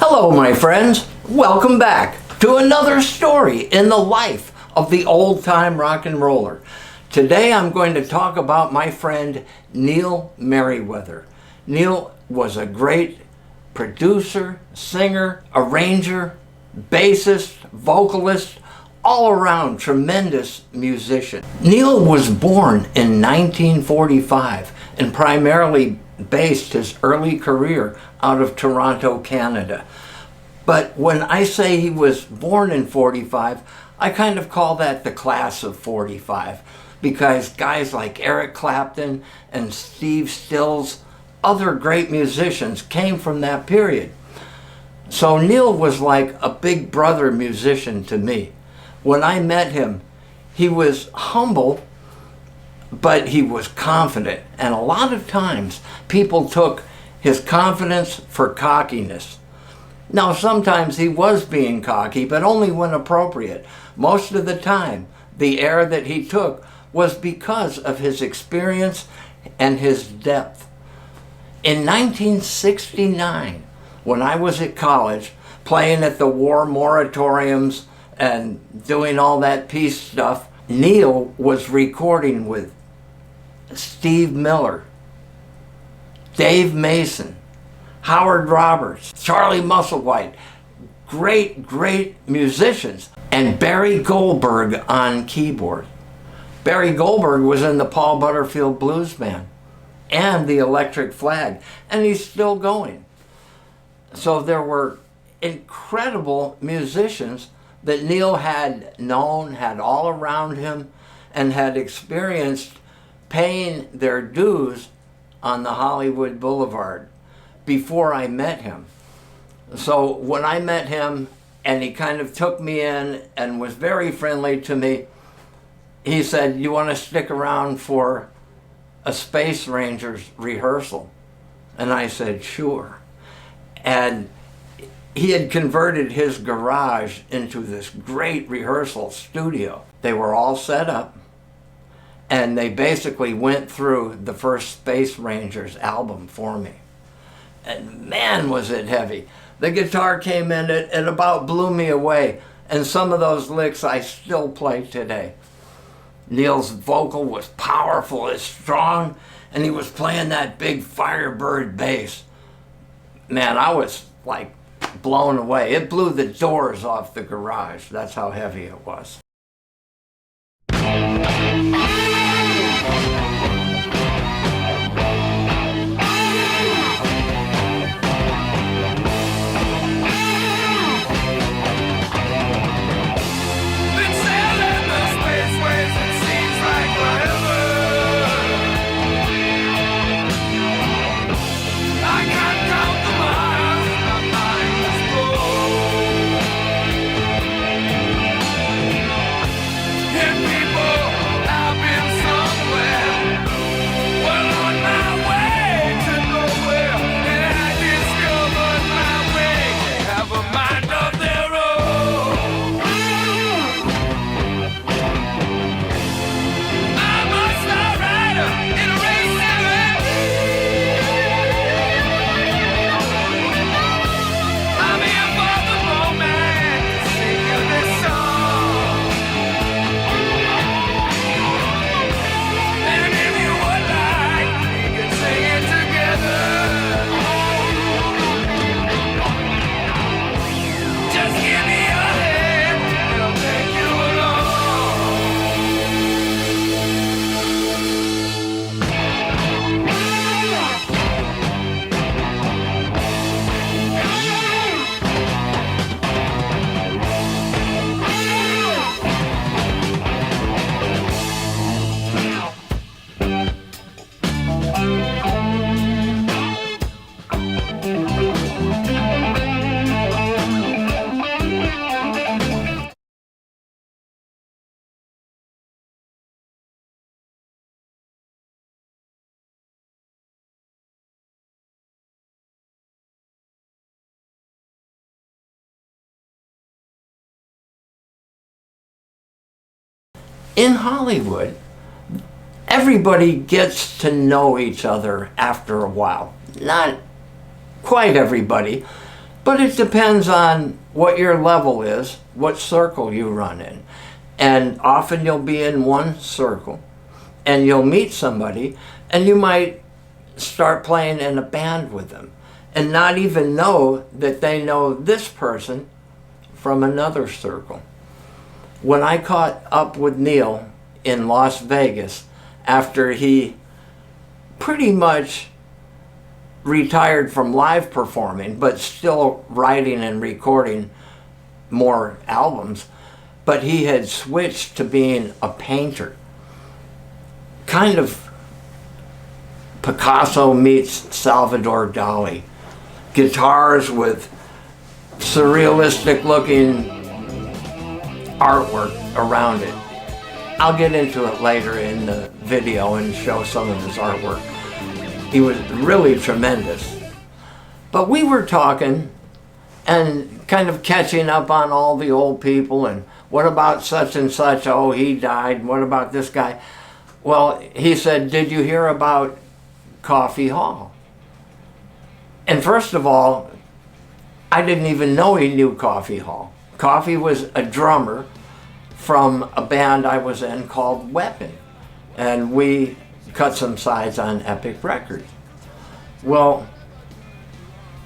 Hello, my friends. Welcome back to another story in the life of the old-time rock and roller. Today I'm going to talk about my friend Neil Merryweather. Neil was a great producer, singer, arranger, bassist, vocalist, all-around tremendous musician. Neil was born in 1945 and primarily based his early career out of Toronto, Canada. But when I say he was born in 45, I kind of call that the class of 45, because guys like Eric Clapton and Steve Stills, other great musicians, came from that period. So Neil was like a big brother musician to me. When I met him, he was humble, but he was confident. And a lot of times people took his confidence for cockiness. Now, sometimes he was being cocky, but only when appropriate. Most of the time, the air that he took was because of his experience and his depth. In 1969, when I was at college, playing at the war moratoriums and doing all that peace stuff, Neil was recording with Steve Miller, Dave Mason, Howard Roberts, Charlie Musselwhite, great musicians, and Barry Goldberg on keyboard. Barry Goldberg was in the Paul Butterfield Blues Band and the Electric Flag, and he's still going. So there were incredible musicians that Neil had known, had all around him, and had experienced paying their dues on the Hollywood Boulevard before I met him. So when I met him and he kind of took me in and was very friendly to me, he said, "You want to stick around for a Space Rangers rehearsal?" And I said, "Sure." And he had converted his garage into this great rehearsal studio. They were all set up, and they basically went through the first Space Rangers album for me. And man, was it heavy. The guitar came in, it about blew me away. And some of those licks I still play today. Neil's vocal was powerful, it's strong, and he was playing that big Firebird bass. Man, I was like blown away. It blew the doors off the garage. That's how heavy it was. In Hollywood, everybody gets to know each other after a while. Not quite everybody. But it depends on what your level is, what circle you run in. And often you'll be in one circle and you'll meet somebody and you might start playing in a band with them and not even know that they know this person from another circle. When I caught up with Neil in Las Vegas after he pretty much retired from live performing, but still writing and recording more albums, but he had switched to being a painter. Kind of Picasso meets Salvador Dali. Guitars with surrealistic looking artwork around it. I'll get into it later in the video and show some of his artwork. He was really tremendous. But we were talking and kind of catching up on all the old people and what about such and such, oh he died, what about this guy? Well, he said, did you hear about Coffee Hall? And first of all, I didn't even know he knew Coffee Hall. Coffee was a drummer from a band I was in called Weapon, and we cut some sides on Epic Records. Well,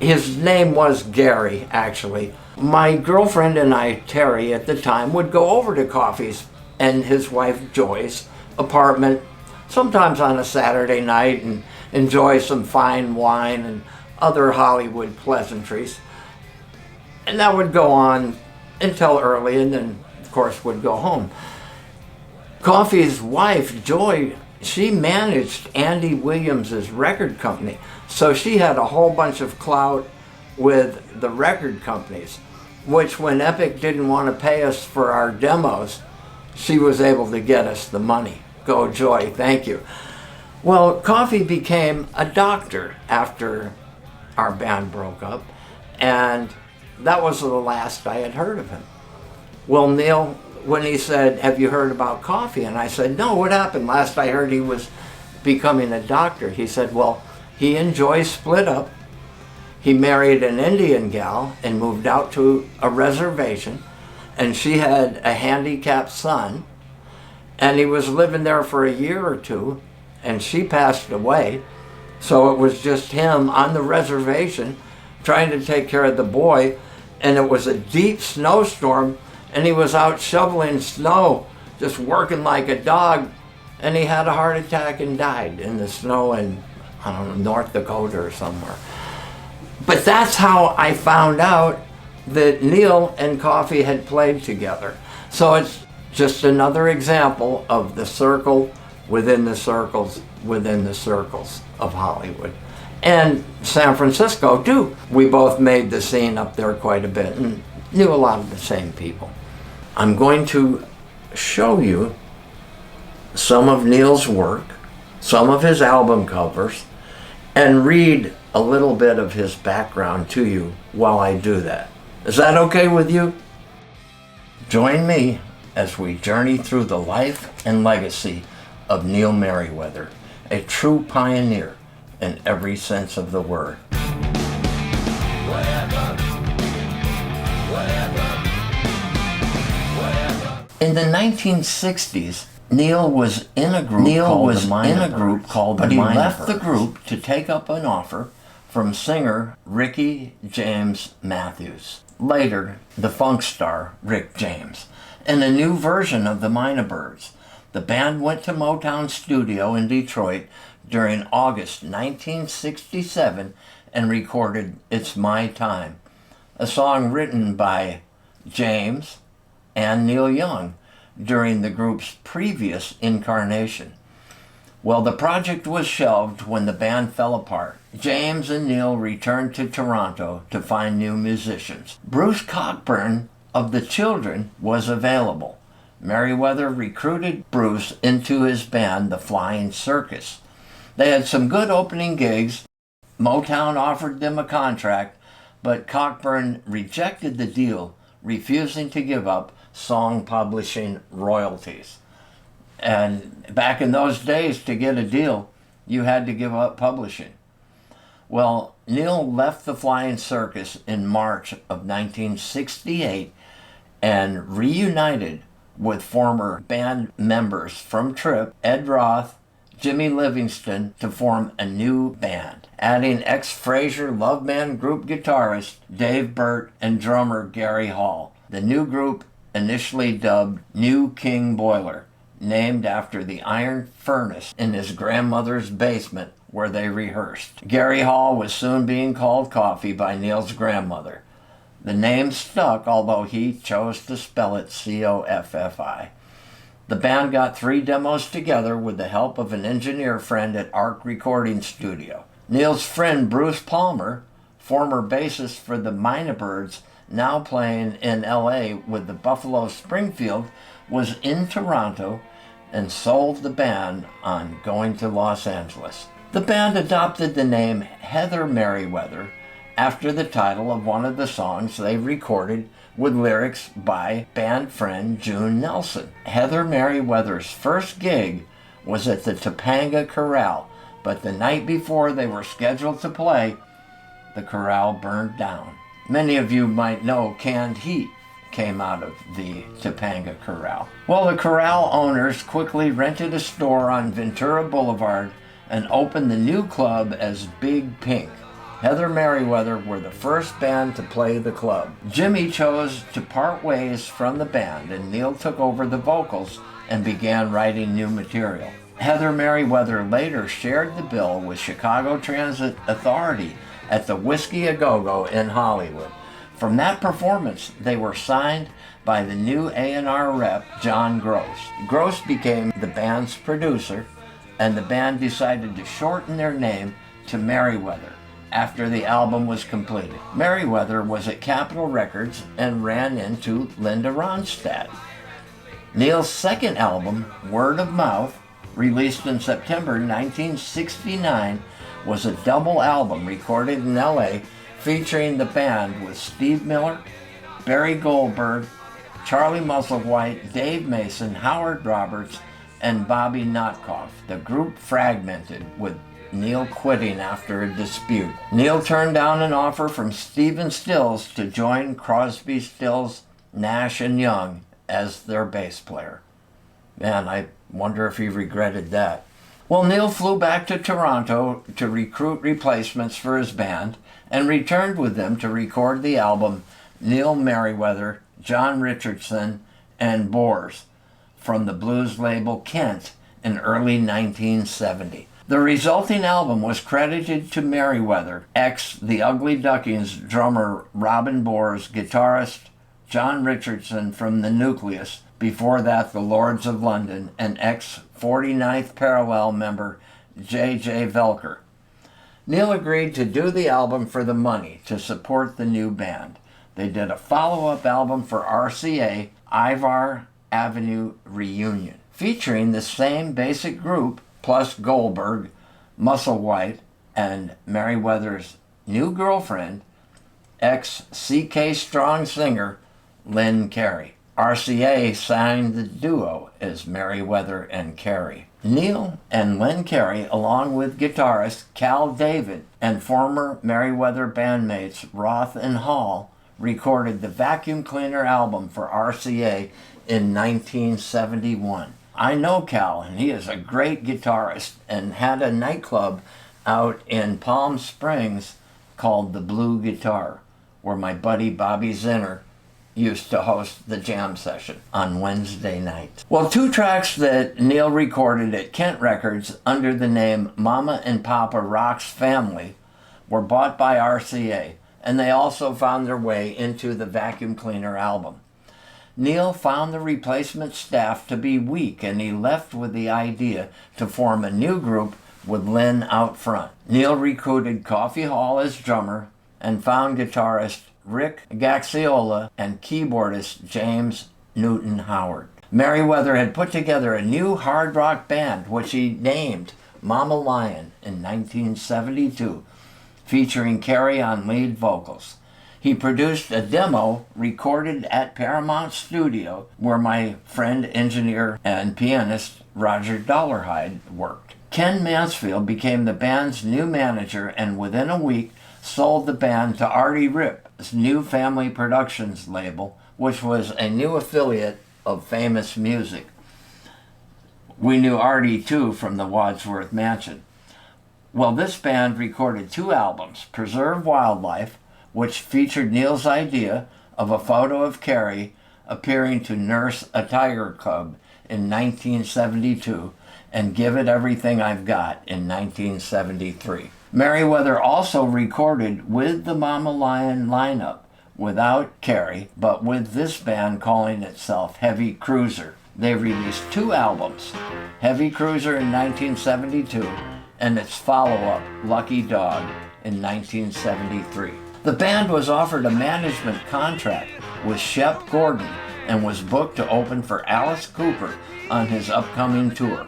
his name was Gary, actually. My girlfriend and I, Terry, at the time, would go over to Coffee's and his wife Joy's apartment, sometimes on a Saturday night, and enjoy some fine wine and other Hollywood pleasantries. And that would go on until early, and then, of course, would go home. Coffee's wife, Joy, she managed Andy Williams's record company, so she had a whole bunch of clout with the record companies, which when Epic didn't want to pay us for our demos, she was able to get us the money. Go Joy, thank you. Well, Coffee became a doctor after our band broke up, and that was the last I had heard of him. Well, Neil, when he said, have you heard about Coffee? And I said, no, what happened? Last I heard he was becoming a doctor. He said, well, he and Joy split up. He married an Indian gal and moved out to a reservation, and she had a handicapped son, and he was living there for a year or two, and she passed away. So it was just him on the reservation trying to take care of the boy, and it was a deep snowstorm, and he was out shoveling snow, just working like a dog, and he had a heart attack and died in the snow in, I don't know, North Dakota or somewhere. But that's how I found out that Neil and Coffee had played together. So it's just another example of the circle within the circles within the circles of Hollywood. And San Francisco too. We both made the scene up there quite a bit and knew a lot of the same people. I'm going to show you some of Neil's work, some of his album covers, and read a little bit of his background to you while I do that. Is that okay with you? Join me as we journey through the life and legacy of Neil Merryweather, a true pioneer in every sense of the word. In the 1960s, Neil was in a group called the Mynah Birds. But he left the group to take up an offer from singer Ricky James Matthews. Later, the funk star Rick James, and a new version of the Mynah Birds. The band went to Motown Studio in Detroit during August 1967 and recorded It's My Time, a song written by James and Neil Young during the group's previous incarnation. Well, the project was shelved when the band fell apart. James and Neil returned to Toronto to find new musicians. Bruce Cockburn of The Children was available. Merryweather recruited Bruce into his band, The Flying Circus. They had some good opening gigs. Motown offered them a contract, but Cockburn rejected the deal, refusing to give up song publishing royalties. And back in those days, to get a deal, you had to give up publishing. Well, Neil left the Flying Circus in March of 1968 and reunited with former band members from Trip, Ed Roth, Jimmy Livingston, to form a new band, adding ex-Frasier Love Band group guitarist Dave Burt and drummer Gary Hall. The new group, initially dubbed New King Boiler, named after the iron furnace in his grandmother's basement where they rehearsed. Gary Hall was soon being called Coffee by Neil's grandmother. The name stuck, although he chose to spell it Coffi. The band got 3 demos together with the help of an engineer friend at Arc Recording Studio. Neil's friend Bruce Palmer, former bassist for the Mynah Birds, now playing in LA with the Buffalo Springfield, was in Toronto and sold the band on going to Los Angeles. The band adopted the name Heather Merryweather after the title of one of the songs they recorded with lyrics by band friend June Nelson. Heather Merryweather's first gig was at the Topanga Corral, but the night before they were scheduled to play, the corral burned down. Many of you might know canned heat came out of the Topanga Corral. Well, the corral owners quickly rented a store on Ventura Boulevard and opened the new club as Big Pink. Heather Merryweather were the first band to play the club. Jimmy chose to part ways from the band, and Neil took over the vocals and began writing new material. Heather Merryweather later shared the bill with Chicago Transit Authority at the Whiskey A Go-Go in Hollywood. From that performance, they were signed by the new A&R rep, John Gross. Gross became the band's producer, and the band decided to shorten their name to Merryweather after the album was completed. Merryweather was at Capitol Records and ran into Linda Ronstadt. Neil's second album, Word of Mouth, released in September 1969, was a double album recorded in LA featuring the band with Steve Miller, Barry Goldberg, Charlie Musselwhite, Dave Mason, Howard Roberts, and Bobby Notkoff. The group fragmented, with Neil quitting after a dispute. Neil turned down an offer from Stephen Stills to join Crosby, Stills, Nash and Young as their bass player. Man, I wonder if he regretted that. Well, Neil flew back to Toronto to recruit replacements for his band and returned with them to record the album Neil Merryweather, John Richardson, and Boers from the blues label Kent in early 1970. The resulting album was credited to Merryweather, ex-The Ugly Ducklings drummer Robin Boers, guitarist John Richardson from The Nucleus, before that the Lords of London, and ex-49th Parallel member J.J. Velker. Neil agreed to do the album for the money to support the new band. They did a follow-up album for RCA, Ivar Avenue Reunion, featuring the same basic group plus Goldberg, Musselwhite, and Merryweather's new girlfriend, ex-C.K. Strong singer Lynn Carey. RCA signed the duo as Merryweather and Carey. Neil and Lynn Carey, along with guitarist Cal David and former Merryweather bandmates Roth and Hall, recorded the Vacuum Cleaner album for RCA in 1971. I know Cal, and he is a great guitarist and had a nightclub out in Palm Springs called the Blue Guitar, where my buddy Bobby Zinner used to host the jam session on Wednesday nights. Well, 2 tracks that Neil recorded at Kent Records under the name Mama and Papa Rock's Family were bought by RCA, and they also found their way into the Vacuum Cleaner album. Neil found the replacement staff to be weak, and he left with the idea to form a new group with Lynn out front. Neil recruited Coffee Hall as drummer and found guitarist Rick Gaxiola and keyboardist James Newton Howard. Merryweather had put together a new hard rock band, which he named Mama Lion in 1972, featuring Carey on lead vocals. He produced a demo recorded at Paramount Studio, where my friend, engineer, and pianist Roger Dollarhide worked. Ken Mansfield became the band's new manager and within a week sold the band to Artie Ripp's new Family Productions label, which was a new affiliate of Famous Music. We knew Artie too from the Wadsworth Mansion. Well, this band recorded 2 albums, Preserve Wildlife, which featured Neil's idea of a photo of Carey appearing to nurse a tiger cub in 1972, and Give It Everything I've Got in 1973. Merryweather also recorded with the Mama Lion lineup without Carey, but with this band calling itself Heavy Cruiser. They released 2 albums, Heavy Cruiser in 1972 and its follow-up, Lucky Dog, in 1973. The band was offered a management contract with Shep Gordon and was booked to open for Alice Cooper on his upcoming tour.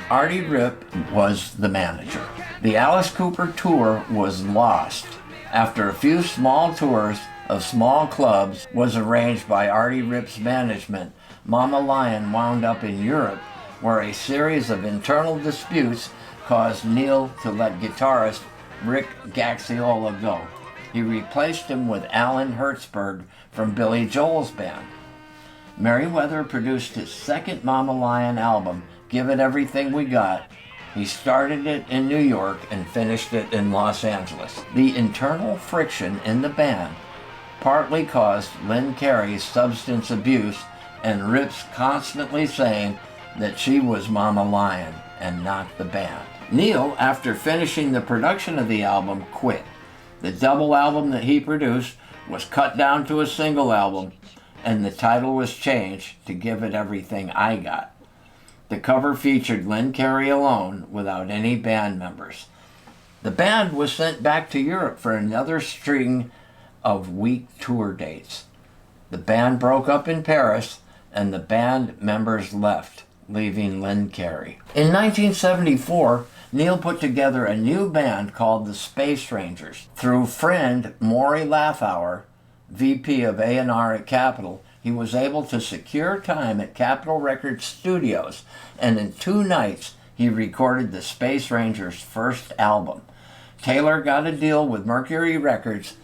Artie Ripp was the manager. The Alice Cooper tour was lost. After a few small tours of small clubs was arranged by Artie Ripp's management, Mama Lion wound up in Europe, where a series of internal disputes caused Neil to let guitarist Rick Gaxiola go. He replaced him with Alan Hertzberg from Billy Joel's band. Merryweather produced his second Mama Lion album, Give It Everything We Got. He started it in New York and finished it in Los Angeles. The internal friction in the band partly caused Lynn Carey's substance abuse and Ripp's constantly saying that she was Mama Lion and not the band. Neil, after finishing the production of the album, quit. The double album that he produced was cut down to a single album, and the title was changed to Give It Everything I Got. The cover featured Lynn Carey alone without any band members. The band was sent back to Europe for another string of weak tour dates. The band broke up in Paris and the band members left, leaving Lynn Carey. In 1974, Neil put together a new band called the Space Rangers. Through friend Maury Lathauer, VP of A&R at Capitol, he was able to secure time at Capitol Records Studios, and in 2 nights he recorded the Space Rangers' first album. Taylor got a deal with Mercury Records,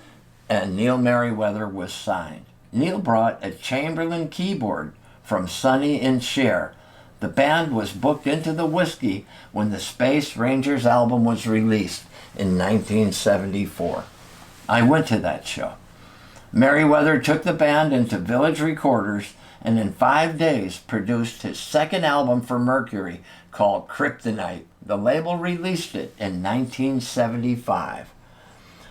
and Neil Merryweather was signed. Neil brought a Chamberlain keyboard from Sonny and Cher. The band was booked into the whiskey when the Space Rangers album was released in 1974. I went to that show. Merryweather took the band into Village Recorders and in 5 days produced his second album for Mercury called Kryptonite. The label released it in 1975.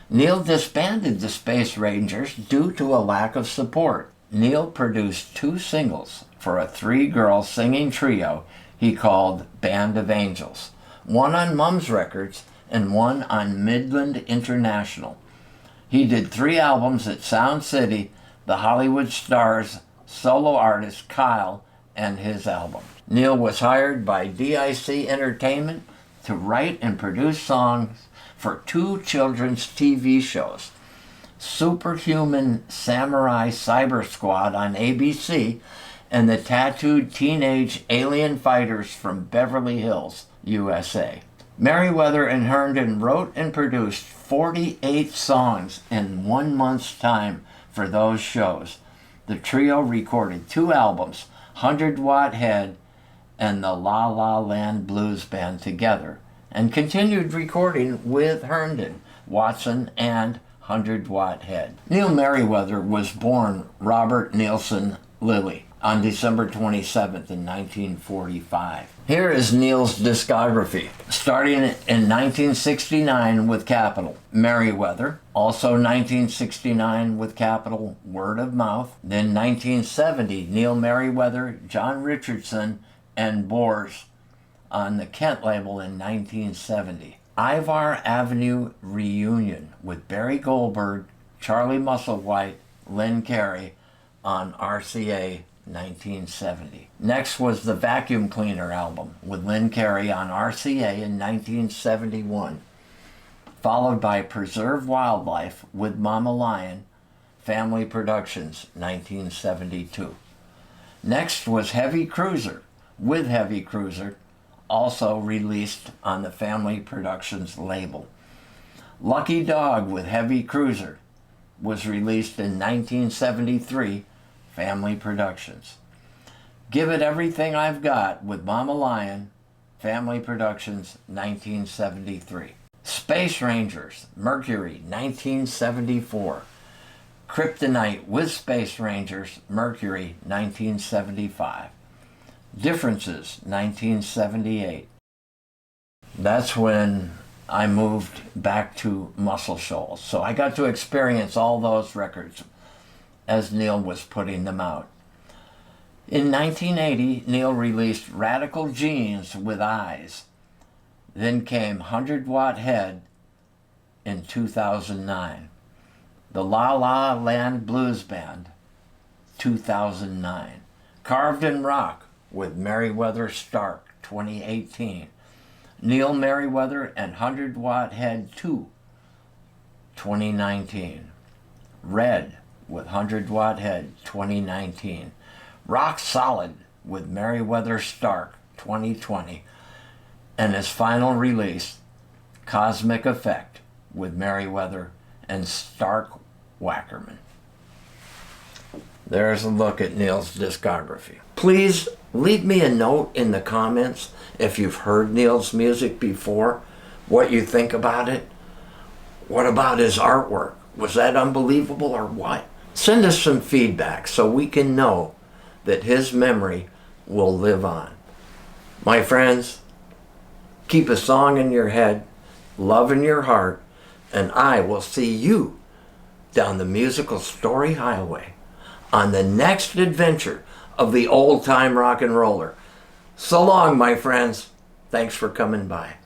Neil disbanded the Space Rangers due to a lack of support. Neil produced 2 singles for a 3-girl singing trio he called Band of Angels, one on Mum's Records and one on Midland International. He did 3 albums at Sound City, the Hollywood Stars solo artist Kyle, and his album. Neil was hired by DIC Entertainment to write and produce songs for 2 children's TV shows, Superhuman Samurai Cyber Squad on ABC and the Tattooed Teenage Alien Fighters from Beverly Hills, USA. Merryweather and Herndon wrote and produced 48 songs in 1 month's time for those shows. The trio recorded 2 albums, 100 Watt Head and the La La Land Blues Band together, and continued recording with Herndon, Watson, and 100 Watt Head. Neil Merryweather was born Robert Nielsen Lilly on December 27th in 1945. Here is Neil's discography, starting in 1969 with Capitol, Merryweather, also 1969 with Capitol, Word of Mouth, then 1970, Neil Merryweather, John Richardson, and Boers on the Kent label in 1970. Ivar Avenue Reunion with Barry Goldberg, Charlie Musselwhite, Lynn Carey on RCA 1970. Next was the Vacuum Cleaner album with Lynn Carey on RCA in 1971, followed by Preserve Wildlife with Mama Lion, Family Productions 1972. Next was Heavy Cruiser with Heavy Cruiser also released on the Family Productions label. Lucky Dog with Heavy Cruiser was released in 1973, Family Productions. Give It Everything I've Got with Mama Lion, Family Productions, 1973. Space Rangers, Mercury, 1974. Kryptonite with Space Rangers, Mercury, 1975. Differences, 1978. That's when I moved back to Muscle Shoals. So I got to experience all those records as Neil was putting them out. In 1980, Neil released Radical Genes with Eyes. Then came 100 Watt Head in 2009. The La La Land Blues Band, 2009. Carved in Rock with Merryweather Stark, 2018. Neil Merryweather and 100 Watt Head 2, 2019. Red with 100 Watt Head, 2019. Rock Solid with Merryweather Stark, 2020. And his final release, Cosmic Effect with Merryweather and Stark Wackerman. There's a look at Neil's discography. Please leave me a note in the comments if you've heard Neil's music before, what you think about it. What about his artwork? Was that unbelievable or what? Send us some feedback so we can know that his memory will live on. My friends, keep a song in your head, love in your heart, and I will see you down the musical story highway on the next adventure of the old-time rock and roller. So long, my friends. Thanks for coming by.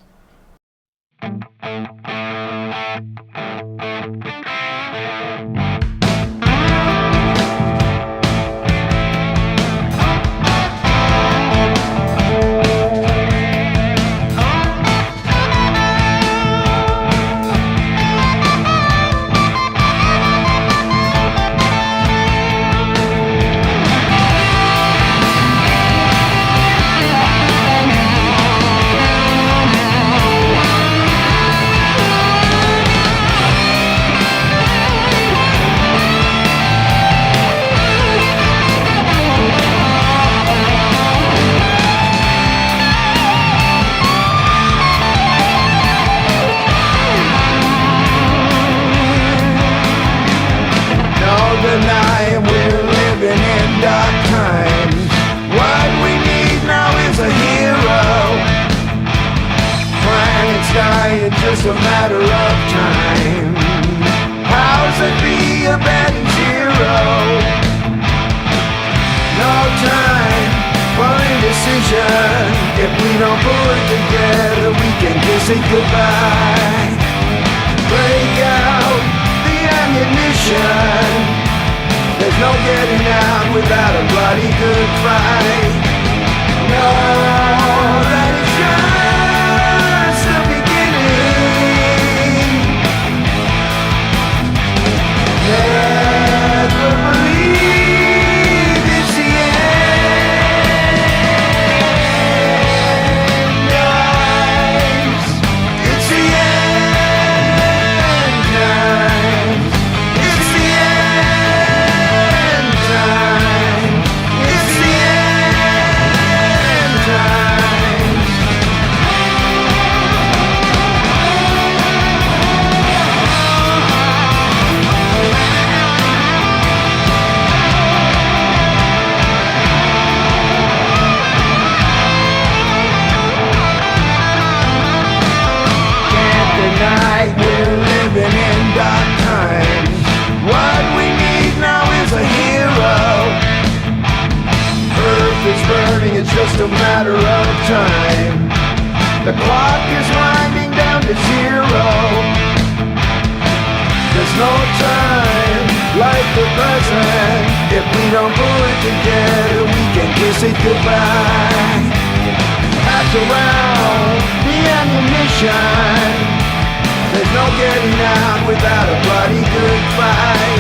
Just a matter of time. How's it be a bad zero? No time for indecision. If we don't pull it together, we can just say goodbye. Break out the ammunition. There's no getting out without a bloody good fight. No, that is just the never believe it's the end, guys. It's the end times. It's the end times. It's the end times. Tonight we're living in dark times. What we need now is a hero. Earth is burning, it's just a matter of time. The clock is winding down to zero. There's no time like the present. If we don't pull it together, we can kiss it goodbye. Pass around the ammunition. There's no getting out without a bloody good fight.